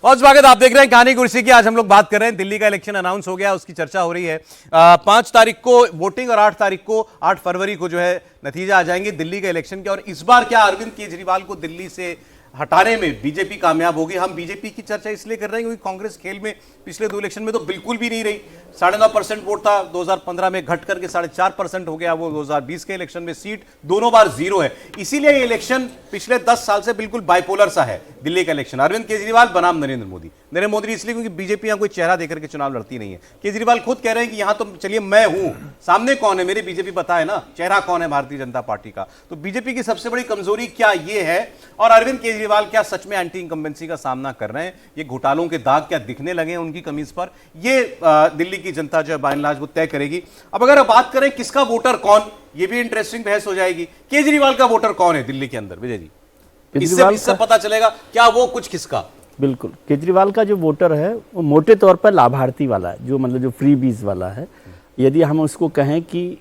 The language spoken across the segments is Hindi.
बहुत स्वागत। आप देख रहे हैं कहानी कुर्सी की। आज हम लोग बात कर रहे हैं दिल्ली का इलेक्शन अनाउंस हो गया, उसकी चर्चा हो रही है। 5 तारीख को वोटिंग और 8 फरवरी को जो है नतीजा आ जाएंगे दिल्ली के इलेक्शन के। और इस बार क्या अरविंद केजरीवाल को दिल्ली से हटाने में बीजेपी कामयाब होगी? हम बीजेपी की चर्चा इसलिए कर रहे हैं क्योंकि कांग्रेस खेल में पिछले 2 इलेक्शन में तो बिल्कुल भी नहीं रही। 9.5% वोट था 2015 में, घट करके 4.5% हो गया वो 2020 के इलेक्शन में। सीट दोनों बार 0 है। इसीलिए ये इलेक्शन पिछले 10 साल से बिल्कुल बाइपोलर सा है दिल्ली का इलेक्शन। अरविंद केजरीवाल बनाम नरेंद्र मोदी इसलिए क्योंकि बीजेपी यहां कोई चेहरा देकर के चुनाव लड़ती नहीं है। केजरीवाल खुद कह रहे हैं कि यहां तो चलिए मैं हूं, सामने कौन है मेरी बीजेपी पता है ना, चेहरा कौन है भारतीय जनता पार्टी का। तो बीजेपी की सबसे बड़ी कमजोरी क्या ये है? और अरविंद केजरीवाल क्या सच में एंटी इनकम्बेंसी का सामना कर रहे हैं? ये घोटालों के दाग क्या दिखने लगे हैं उनकी कमीज पर? ये दिल्ली की जनता जो है बाय एंड लार्ज वो तय करेगी। अब अगर बात करें किसका वोटर कौन, ये भी इंटरेस्टिंग बहस हो जाएगी। केजरीवाल का वोटर कौन है दिल्ली के अंदर, विजय जी? इससे पता चलेगा क्या वो कुछ किसका। बिल्कुल, केजरीवाल का जो वोटर है वो मोटे तौर पर लाभार्थी वाला है, जो मतलब जो फ्री बीज वाला है। यदि हम उसको कहें कि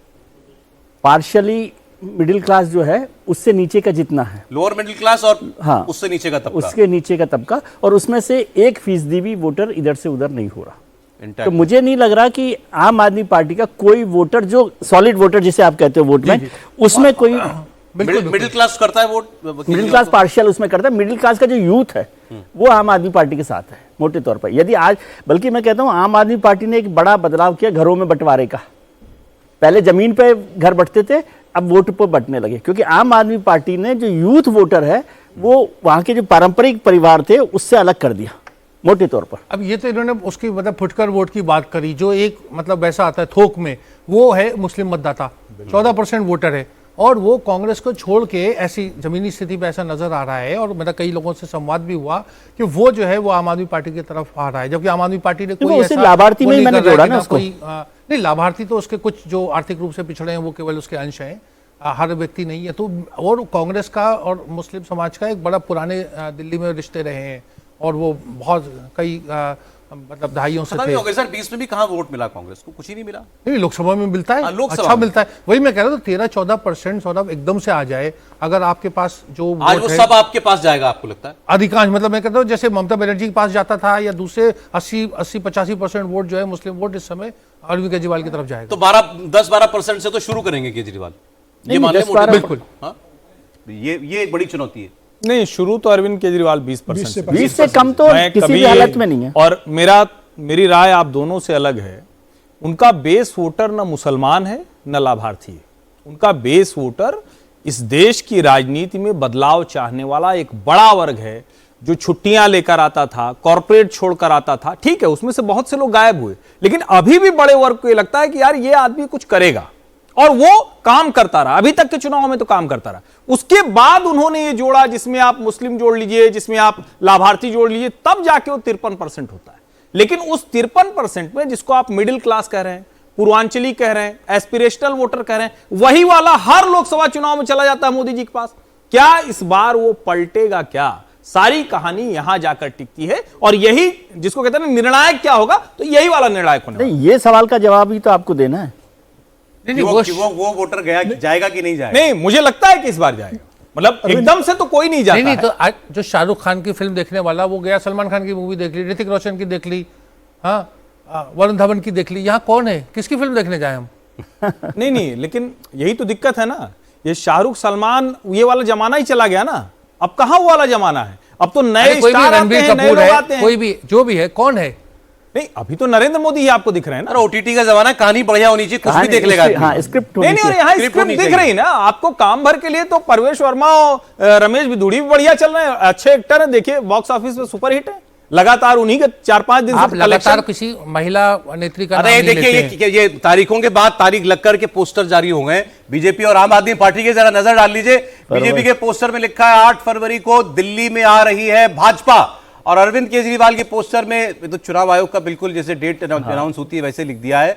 पार्शियली मिडिल क्लास जो है उससे नीचे का जितना है, लोअर मिडिल क्लास और हाँ उससे नीचे का तबका, उसके नीचे का तबका, और उसमें से 1% भी वोटर इधर से उधर नहीं हो रहा। तो मुझे नहीं लग रहा कि आम आदमी पार्टी का कोई वोटर जो सॉलिड वोटर जिसे आप कहते हो वोट में, उसमें कोई मिडिल क्लास करता है वोट, मिडिल क्लास पार्शियल उसमें करता है। मिडिल क्लास का जो यूथ है वो आम आदमी पार्टी के साथ है मोटे तौर पर। यदि आज, बल्कि मैं कहता हूं आम आदमी पार्टी ने एक बड़ा बदलाव किया घरों में बंटवारे का। पहले जमीन पे घर बंटते थे, अब वोट पर बंटने लगे, क्योंकि आम आदमी पार्टी ने जो यूथ वोटर है वो वहां के जो पारंपरिक परिवार थे उससे अलग कर दिया मोटे तौर पर। अब ये तो इन्होंने उसकी मतलब फुटकर वोट की बात करी, जो एक मतलब वैसा आता है थोक में, वो है मुस्लिम मतदाता। 14% वोटर है, और वो कांग्रेस को छोड़ के ऐसी जमीनी स्थिति पे ऐसा नजर आ रहा है। और मेरा कई लोगों से संवाद भी हुआ कि वो जो है वो आम आदमी पार्टी की तरफ आ रहा है, जबकि आम आदमी पार्टी ने कोई ऐसा लाभार्थी में मैंने जोड़ा ना उसको। नहीं, लाभार्थी तो उसके कुछ जो आर्थिक रूप से पिछड़े हैं वो केवल उसके अंश हैं, हर व्यक्ति नहीं है। तो और कांग्रेस का और मुस्लिम समाज का एक बड़ा पुराने दिल्ली में रिश्ते रहे हैं, और वो बहुत कई मतलब दहाइयों से थे। 2020 में भी कहां वोट मिला कांग्रेस को? कुछ ही नहीं मिला। नहीं, लोकसभा में मिलता है, अच्छा मिलता है। वही मैं कह रहा था, 13-14% सौरभ एकदम से आ जाए, अगर आपके पास जो आज वो सब आपके पास जाएगा आपको लगता है? अधिकांश, मतलब मैं कहता हूँ जैसे ममता बनर्जी के पास जाता था, या दूसरे 80-85% वोट जो है मुस्लिम वोट, इस समय अरविंद केजरीवाल की तरफ जाएगा। तो 10-12% से तो शुरू करेंगे केजरीवाल, ये मान लें? बिल्कुल, ये एक बड़ी चुनौती है। नहीं, शुरू तो अरविंद केजरीवाल 20% 20 से कम तो किसी भी हालत में नहीं है। और मेरी राय आप दोनों से अलग है। उनका बेस वोटर न मुसलमान है न लाभार्थी है। उनका बेस वोटर इस देश की राजनीति में बदलाव चाहने वाला एक बड़ा वर्ग है, जो छुट्टियां लेकर आता था, कॉर्पोरेट छोड़कर आता था। ठीक है, उसमें से बहुत से लोग गायब हुए, लेकिन अभी भी बड़े वर्ग को ये लगता है कि यार ये आदमी कुछ करेगा, और वो काम करता रहा। अभी तक के चुनाव में तो काम करता रहा। उसके बाद उन्होंने ये जोड़ा, जिसमें आप मुस्लिम जोड़ लीजिए, जिसमें आप लाभार्थी जोड़ लीजिए, तब जाके वो 53% होता है। लेकिन उस 53% में जिसको आप मिडिल क्लास कह रहे हैं, पूर्वांचली कह रहे हैं, एस्पिरेशनल वोटर कह रहे हैं, वही वाला हर लोकसभा चुनाव में चला जाता है मोदी जी के पास। क्या इस बार वो पलटेगा? क्या सारी कहानी यहां जाकर टिकती है, और यही जिसको कहते हैं निर्णायक क्या होगा, तो यही वाला निर्णायक होने वाला। ये सवाल का जवाब ही तो आपको देना है। नहीं, वो वोटर जाएगा कि नहीं जाएगा? नहीं, मुझे लगता है कि इस बार जाएगा। मतलब एकदम से तो कोई नहीं जाता। नहीं, तो आज जो शाहरुख खान की फिल्म देखने वाला वो गया, सलमान खान की मूवी देख ली, ऋतिक रोशन की देख ली, हाँ वरुण धवन की देख ली। यहाँ कौन है, किसकी फिल्म देखने जाए हम? नहीं, लेकिन यही तो दिक्कत है ना। ये शाहरुख सलमान ये वाला जमाना ही चला गया ना। अब कहां वो वाला जमाना है? अब तो नए स्टार आते हैं, नए लोग आते हैं। कोई भी जो भी है, कौन है? नहीं, अभी तो नरेंद्र मोदी ही आपको दिख रहे हैं ना। अरे ओटीटी का जमाना, कहानी बढ़िया होनी चाहिए, कुछ भी देख लेगा। हाँ, स्क्रिप्ट नहीं, और यहाँ स्क्रिप्ट दिख रही ना आपको। काम भर के लिए तो परवेश वर्मा और रमेश बिधूड़ी भी बढ़िया चल रहे हैं, अच्छे एक्टर हैं। देखिए बॉक्स ऑफिस में सुपर हिट है लगातार। उन्हीं के 4-5 दिन आप लगातार किसी महिला नेत्री का नाम नहीं लेते। ये तारीखों के बाद तारीख लगकर के पोस्टर जारी हो गए बीजेपी और आम आदमी पार्टी के। जरा नजर डाल लीजिए, बीजेपी के पोस्टर में लिखा है 8 फरवरी को दिल्ली में आ रही है भाजपा, और अरविंद केजरीवाल के पोस्टर में तो चुनाव आयोग का बिल्कुल जैसे डेट अनाउंस होती है वैसे लिख दिया है,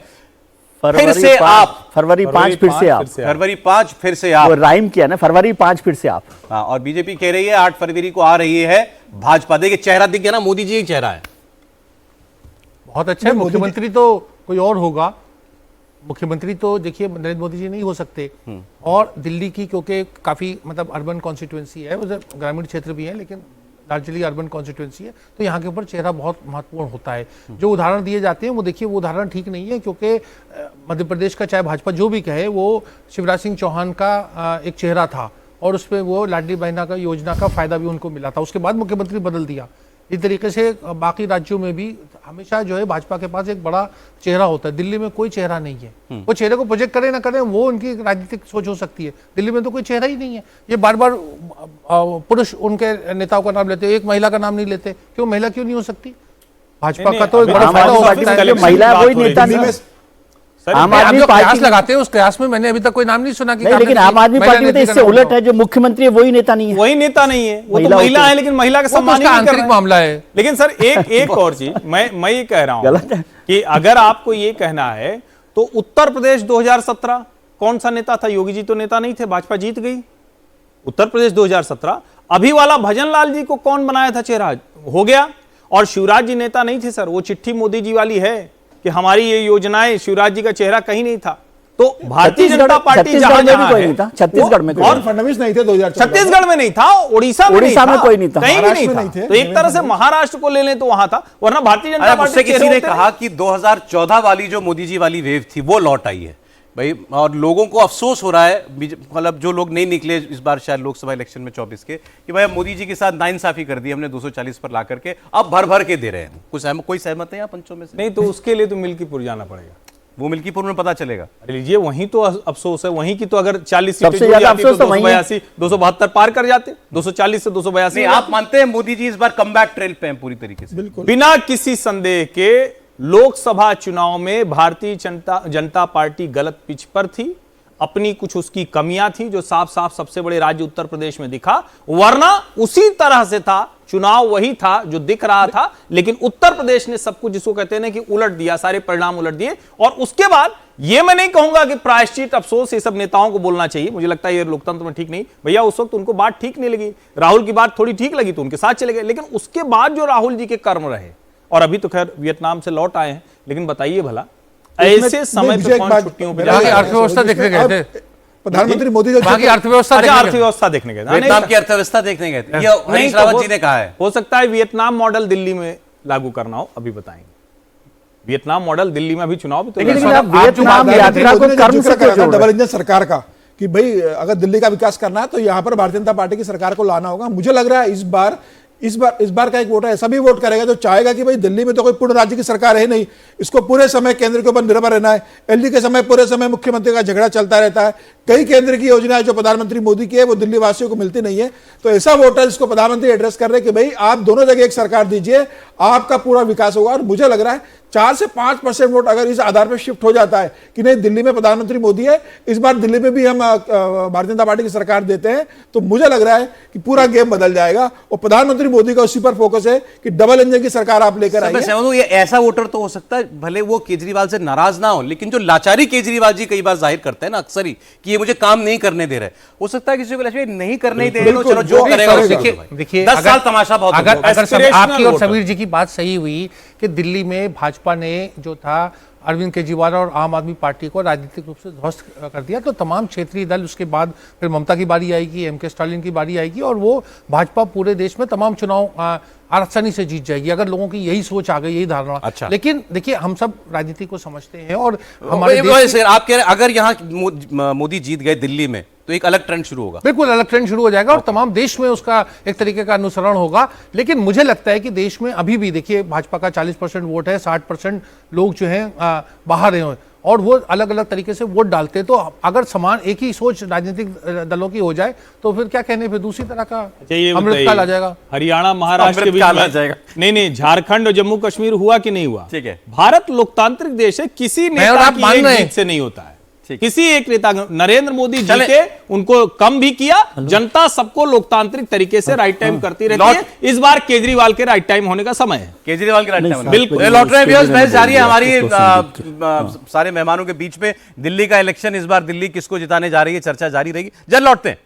फिर से आप। फरवरी 5 फिर से आप। फरवरी 5 फिर से आप, राइम किया ना, फरवरी 5 फिर से आप। हाँ, और बीजेपी कह रही है 8 फरवरी को आ रही है भाजपा। देखिए चेहरा दिख गया ना, मोदी जी का चेहरा है। बहुत अच्छा है। मुख्यमंत्री तो कोई और होगा, मुख्यमंत्री तो देखिए नरेंद्र मोदी जी नहीं हो सकते। और दिल्ली की क्योंकि काफी मतलब अर्बन कॉन्स्टिट्यूएंसी है, उधर ग्रामीण क्षेत्र भी है, लेकिन लार्जली अर्बन कॉन्स्टिट्यूंसी है, तो यहाँ के ऊपर चेहरा बहुत महत्वपूर्ण होता है। जो उदाहरण दिए जाते हैं वो देखिए वो उदाहरण ठीक नहीं है, क्योंकि मध्य प्रदेश का चाहे भाजपा जो भी कहे, वो शिवराज सिंह चौहान का एक चेहरा था और उस पर वो लाडली बहना का योजना का फायदा भी उनको मिला था। उसके बाद मुख्यमंत्री बदल दिया। इस तरीके से बाकी राज्यों में भी हमेशा जो है भाजपा के पास एक बड़ा चेहरा होता है। दिल्ली में कोई चेहरा नहीं है। वो चेहरे को प्रोजेक्ट करें ना करें, वो उनकी राजनीतिक सोच हो सकती है। दिल्ली में तो कोई चेहरा ही नहीं है। ये बार बार पुरुष उनके नेताओं का नाम लेते, एक महिला का नाम नहीं लेते। क्यों महिला क्यों नहीं हो सकती? भाजपा का तो एक बड़ा फायदा हो सकता है। महिला कोई नेता नहीं। आम आदमी पार्टी लगाते हैं, उस कयास में मैंने अभी तक कोई नाम नहीं सुना कि लेकिन आम आदमी पार्टी में तो इससे उलट है, जो मुख्यमंत्री है वही नेता नहीं है। वही नेता नहीं है, वो तो महिला है, लेकिन महिला का सम्मान नहीं कर रहे हैं। मामला है। लेकिन सर एक और चीज मैं ये कह रहा हूं कि अगर आपको ये कहना है तो उत्तर प्रदेश 2017 कौन सा नेता था? योगी जी तो नेता नहीं थे, भाजपा जीत गई। उत्तर प्रदेश 2017 अभी वाला भजन लाल जी को कौन बनाया था चेहरा? हो गया। और शिवराज जी नेता नहीं थे सर, वो चिट्ठी मोदी जी वाली है कि हमारी ये योजनाएं, शिवराज जी का चेहरा कहीं नहीं था। तो भारतीय जनता पार्टी जहां जहां है, छत्तीसगढ़ में और फडणवीस नहीं थे 2014 छत्तीसगढ़ में नहीं था, उड़ीसा में कोई नहीं था, कहीं भी नहीं था। तो एक तरह से महाराष्ट्र को ले लें तो वहां था, वरना भारतीय जनता पार्टी मुझसे किसी ने कहा कि 2014 वाली जो मोदी जी वाली वेव थी वो लौट आई है भाई, और लोगों को अफसोस हो रहा है, मतलब जो लोग नहीं निकले इस बार शायद लोकसभा इलेक्शन में 24 के, कि भाई मोदी जी के साथ नाइंसाफी कर दी हमने 240 पर ला करके, अब भर भर के दे रहे हैं। कोई सहमत है यहाँ पंचों में से? नहीं, तो उसके लिए तो मिल्कीपुर जाना पड़ेगा। वो मिल्कीपुर में पता चलेगा। लीजिए, वहीं तो अफसोस है, वहीं की तो अगर 40 सीटें सबसे ज्यादा अफसोस तो वहीं है। 272 पार कर जाते, 240 से 282। आप मानते हैं मोदी जी इस बार कमबैक ट्रेल पे हैं पूरी तरीके से? बिल्कुल। बिना किसी संदेह के लोकसभा चुनाव में भारतीय जनता पार्टी गलत पिच पर थी। अपनी कुछ उसकी कमियां थी जो साफ साफ सबसे बड़े राज्य उत्तर प्रदेश में दिखा, वरना उसी तरह से था, चुनाव वही था जो दिख रहा था। लेकिन उत्तर प्रदेश ने सब कुछ, जिसको कहते हैं ना कि उलट दिया, सारे परिणाम उलट दिए। और उसके बाद ये मैं नहीं कहूंगा कि प्रायश्चित, अफसोस ये सब नेताओं को बोलना चाहिए, मुझे लगता है ये लोकतंत्र में ठीक नहीं। भैया उस वक्त उनको बात ठीक नहीं लगी, राहुल की बात थोड़ी ठीक लगी तो उनके साथ चले गए। लेकिन उसके बाद जो राहुल जी के कर्म रहे, और अभी तो खैर वियतनाम से लौट आए हैं, लेकिन बताइए भला ऐसे समय पे कौन छुट्टियों पे अर्थव्यवस्था देखने गए थे? प्रधानमंत्री मोदी अर्थव्यवस्था देखने गए थे, वियतनाम की अर्थव्यवस्था देखने गए थे, ये हरीश रावत जी ने कहा है। हो सकता है वियतनाम मॉडल दिल्ली में लागू करना हो, अभी बताएंगे। वियतनाम मॉडल दिल्ली में अभी चुनाव भी तो वियतनाम यात्रा को कर्म से क्यों जोड़ रहे हैं? डबल इंजन सरकार का कि भाई अगर दिल्ली का विकास करना है तो यहाँ पर भारतीय जनता पार्टी की सरकार को लाना होगा। मुझे लग रहा है इस बार का एक वोटर ऐसा भी वोट करेगा जो चाहेगा कि भाई दिल्ली में तो कोई पूर्ण राज्य की सरकार है नहीं, इसको पूरे समय केंद्र के ऊपर निर्भर रहना है। एलडी के समय पूरे समय मुख्यमंत्री का झगड़ा चलता रहता है। कई केंद्र की योजनाएं जो प्रधानमंत्री मोदी की है वो दिल्ली वासियों को मिलती नहीं है। तो ऐसा वोटर जिसको प्रधानमंत्री एड्रेस कर रहे हैं कि भाई आप दोनों जगह एक सरकार दीजिए, आपका पूरा विकास होगा। और मुझे लग रहा है 4 से 5% वोट अगर इस आधार पर शिफ्ट हो जाता है कि नहीं दिल्ली में प्रधानमंत्री मोदी है, इस बार दिल्ली में भी हम भारतीय जनता पार्टी की सरकार देते हैं, तो मुझे लग रहा है कि पूरा गेम बदल जाएगा। और प्रधानमंत्री मोदी का उसी पर फोकस है कि डबल इंजन की सरकार आप लेकर आइए। ये ऐसा वोटर तो हो सकता है, भले वो केजरीवाल से नाराज ना हो, लेकिन जो लाचारी केजरीवाल जी कई बार जाहिर करते हैं ना अक्सर ही, कि ये मुझे काम नहीं करने दे रहे, हो सकता है किसी को नहीं करने दे रहे, चलो जो करेगा। देखिए 10 साल तमाशा बहुत, अगर आपकी और समीर जी की बात सही हुई कि दिल्ली में भाजपा ने जो था अरविंद केजरीवाल और आम आदमी पार्टी को राजनीतिक रूप से ध्वस्त कर दिया, तो तमाम क्षेत्रीय दल, उसके बाद फिर ममता की बारी आएगी, एमके स्टालिन की बारी आएगी, और वो भाजपा पूरे देश में तमाम चुनाव आसानी से जीत जाएगी, अगर लोगों की यही सोच आ गई, यही धारणा। अच्छा। लेकिन देखिए हम सब राजनीति को समझते हैं, और हमारे आप कह रहे हैं अगर यहाँ मोदी जीत गए दिल्ली में तो एक अलग ट्रेंड शुरू होगा? बिल्कुल अलग ट्रेंड शुरू हो जाएगा, और तमाम देश में उसका एक तरीके का अनुसरण होगा। लेकिन मुझे लगता है कि देश में अभी भी देखिए भाजपा का 40% वोट है, 60% लोग जो हैं बाहर हैं, और वो अलग अलग तरीके से वोट डालते हैं। तो अगर समान एक ही सोच राजनीतिक दलों की हो जाए तो फिर क्या कहने, फिर दूसरी तरह का अमृतकाल आ जाएगा। हरियाणा महाराष्ट्र के बीच में नहीं, झारखंड और जम्मू कश्मीर हुआ कि नहीं हुआ? ठीक है, भारत लोकतांत्रिक देश है, किसी नेता की एक जीत से नहीं होता है। किसी एक नेता, नरेंद्र मोदी जी के उनको कम भी किया, जनता सबको लोकतांत्रिक तरीके से राइट टाइम करती रहती है। इस बार केजरीवाल के राइट टाइम होने का समय है, केजरीवाल के राइट टाइम। बिल्कुल लौट रहे हैं, बहस जारी है हमारी सारे मेहमानों के बीच में। दिल्ली का इलेक्शन, इस बार दिल्ली किसको जिताने जा रही है, चर्चा जारी रहेगी। जल्द लौटते हैं।